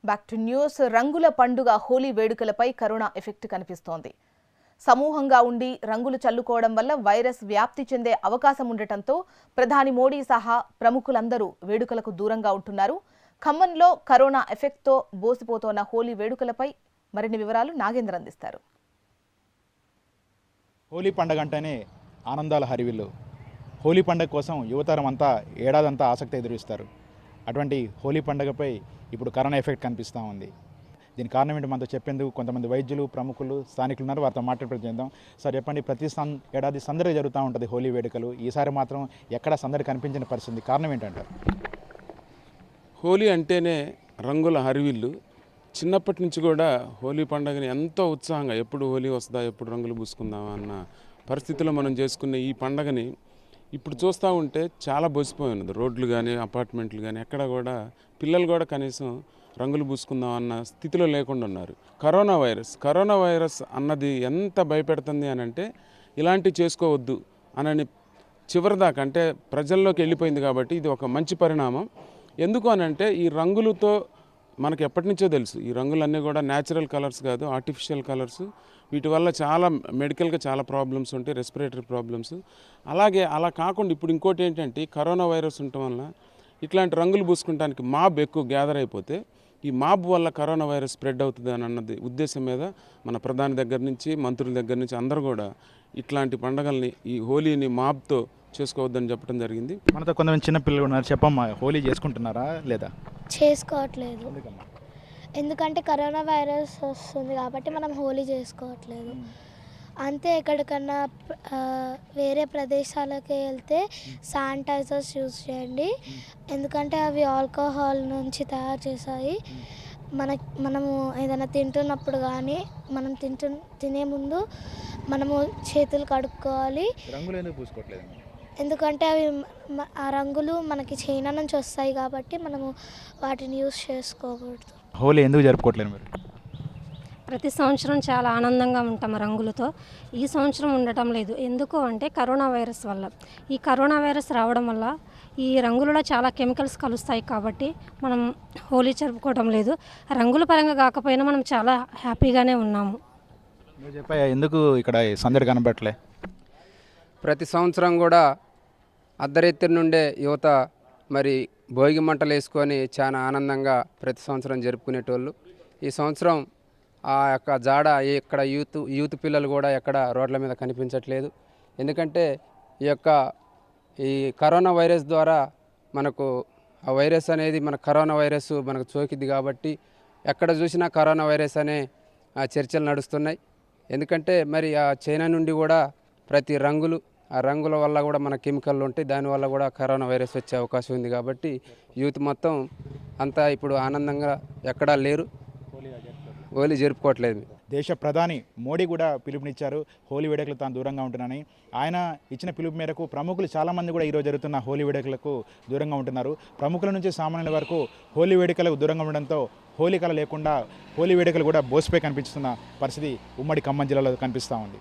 Back to news. రంగుల పండుగ Holi వేడుకలపై corona effect కనిపిస్తోంది. సమూహంగా ఉండి రంగులు చల్లుకోవడం వల్ల వైరస్ వ్యాప్తి చెందే అవకాశం ఉండటంతో ప్రధాని మోడీ సహా ప్రముఖులందరూ వేడుకలకు దూరంగా ఉంటున్నారు. ఖమ్మంలో కరోనా ఎఫెక్ట్తో బోసిపోతోన్న హోలీ వేడుకలపై మరిన్ని వివరాలు నాగేంద్ర అందిస్తారు. హోలీ పండుగ అంటేనే ఆనందాల హరివిల్లు. హోలీ పండుగ కోసం యువతరం అంతా ఏడాదంతా ఆసక్తి ఎదురుస్తారు. అటువంటి హోలీ పండుగపై ఇప్పుడు కరోనా ఎఫెక్ట్ కనిపిస్తూ ఉంది. దీని కారణం ఏంటి మనతో చెప్పేందుకు కొంతమంది వైద్యులు, ప్రముఖులు, స్థానికులు ఉన్నారు. వారితో మాట్లాడి చేద్దాం. సార్ చెప్పండి, ప్రతి ఏడాది సందడి జరుగుతూ ఉంటుంది హోలీ వేడుకలు. ఈసారి మాత్రం ఎక్కడ సందడి కనిపించిన పరిస్థితి, కారణం ఏంటంటారు? హోలీ అంటేనే రంగుల హరివిల్లు. చిన్నప్పటి నుంచి కూడా హోలీ పండుగని ఎంతో ఉత్సాహంగా ఎప్పుడు హోలీ వస్తుందా, ఎప్పుడు రంగులు పూసుకుందామా అన్న పరిస్థితిలో మనం చేసుకునే ఈ పండగని ఇప్పుడు చూస్తూ ఉంటే చాలా బొసిపోయి ఉన్నది. రోడ్లు కానీ, అపార్ట్మెంట్లు కానీ ఎక్కడ కూడా పిల్లలు కూడా కనీసం రంగులు పూసుకుందాం అన్న స్థితిలో లేకుండా ఉన్నారు. కరోనా వైరస్ అన్నది ఎంత భయపెడుతుంది అని అంటే ఇలాంటివి చేసుకోవద్దు అనని చివరిదాకా అంటే ప్రజల్లోకి వెళ్ళిపోయింది. కాబట్టి ఇది ఒక మంచి పరిణామం. ఎందుకు అనంటే ఈ రంగులతో మనకు ఎప్పటి నుంచో తెలుసు, ఈ రంగులన్నీ కూడా న్యాచురల్ కలర్స్ కాదు, ఆర్టిఫిషియల్ కలర్స్. వీటి వల్ల చాలా మెడికల్గా చాలా ప్రాబ్లమ్స్ ఉంటాయి, రెస్పిరేటరీ ప్రాబ్లమ్స్. అలా కాకుండా ఇప్పుడు ఇంకోటి ఏంటంటే కరోనా వైరస్ ఉండటం వల్ల ఇట్లాంటి రంగులు పూసుకుంటానికి మాబ్ ఎక్కువ గ్యాదర్ అయిపోతే ఈ మాబ్ వల్ల కరోనా వైరస్ స్ప్రెడ్ అవుతుంది అని అన్నది ఉద్దేశం మీద మన ప్రధాని దగ్గర నుంచి, మంత్రుల దగ్గర నుంచి అందరూ కూడా ఇట్లాంటి పండుగల్ని, ఈ హోలీని మాబ్తో చేసుకోవద్దని చెప్పడం జరిగింది. మనతో కొంతమంది చిన్నపిల్లలు ఉన్నారు. చెప్పమ్మా, హోలీ చేసుకుంటున్నారా లేదా? చేసుకోవట్లేదు. ఎందుకంటే కరోనా వైరస్ వస్తుంది కాబట్టి మనం హోలీ చేసుకోవట్లేదు. అంతే, ఎక్కడికన్నా వేరే ప్రదేశాలకి వెళ్తే శానిటైజర్స్ యూజ్ చేయండి. ఎందుకంటే అవి ఆల్కహాల్ నుంచి తయారు చేశాయి. మనము ఏదైనా తింటున్నప్పుడు కానీ మనం తినే ముందు మనము చేతులు కడుక్కోవాలి. రంగులు ఎందుకు పూసుకోవట్లేదు? ఎందుకంటే అవి ఆ రంగులు మనకి చైనా నుంచి వస్తాయి కాబట్టి మనము వాటిని యూజ్ చేసుకోకూడదు. హోలీ ఎందుకు జరుపుకోవట్లేదు మీరు? ప్రతి సంవత్సరం చాలా ఆనందంగా ఉంటాం రంగులతో. ఈ సంవత్సరం ఉండటం లేదు. ఎందుకు అంటే కరోనా వైరస్ వల్ల. ఈ కరోనా వైరస్ రావడం వల్ల ఈ రంగులలో చాలా కెమికల్స్ కలుస్తాయి కాబట్టి మనం హోలీ జరుపుకోవడం లేదు. రంగుల పరంగా కాకపోయినా మనం చాలా హ్యాపీగానే ఉన్నాము. మీరు చెప్పా, ఎందుకు ఇక్కడ సందడి కనబడట్లే? ప్రతి సంవత్సరం కూడా అర్ధరాత్రి నుండే యువత మరి భోగి మంటలు వేసుకొని చాలా ఆనందంగా ప్రతి సంవత్సరం జరుపుకునేటోళ్ళు. ఈ సంవత్సరం ఆ యొక్క జాడ ఇక్కడ యూత్ పిల్లలు కూడా ఎక్కడ రోడ్ల మీద కనిపించట్లేదు. ఎందుకంటే ఈ కరోనా వైరస్ ద్వారా మనకు ఆ వైరస్ అనేది కరోనా వైరస్ మనకు సోకింది కాబట్టి ఎక్కడ చూసినా కరోనా వైరస్ అనే చర్చలు నడుస్తున్నాయి. ఎందుకంటే మరి ఆ చైనా నుండి కూడా ప్రతి ఆ రంగుల వల్ల కూడా మన కెమికల్ ఉంటాయి, దానివల్ల కూడా కరోనా వైరస్ వచ్చే అవకాశం ఉంది. కాబట్టి యూత్ మొత్తం అంతా ఇప్పుడు ఆనందంగా ఎక్కడా లేరు, హోలీ జరుపుకోవట్లేదు. దేశ ప్రధాని మోడీ కూడా పిలుపునిచ్చారు హోలీ వేడుకలు తాను దూరంగా ఉంటున్నారని. ఆయన ఇచ్చిన పిలుపు మేరకు ప్రముఖులు చాలామంది కూడా ఈరోజు జరుగుతున్న హోలీ వేడుకలకు దూరంగా ఉంటున్నారు. ప్రముఖుల నుంచి సామాన్యుల వరకు హోలీ వేడుకలకు దూరంగా ఉండడంతో హోలీ కళ లేకుండా హోలీ వేడుకలు కూడా బోసిపై కనిపిస్తున్న పరిస్థితి ఉమ్మడి ఖమ్మం జిల్లాలో కనిపిస్తూ ఉంది.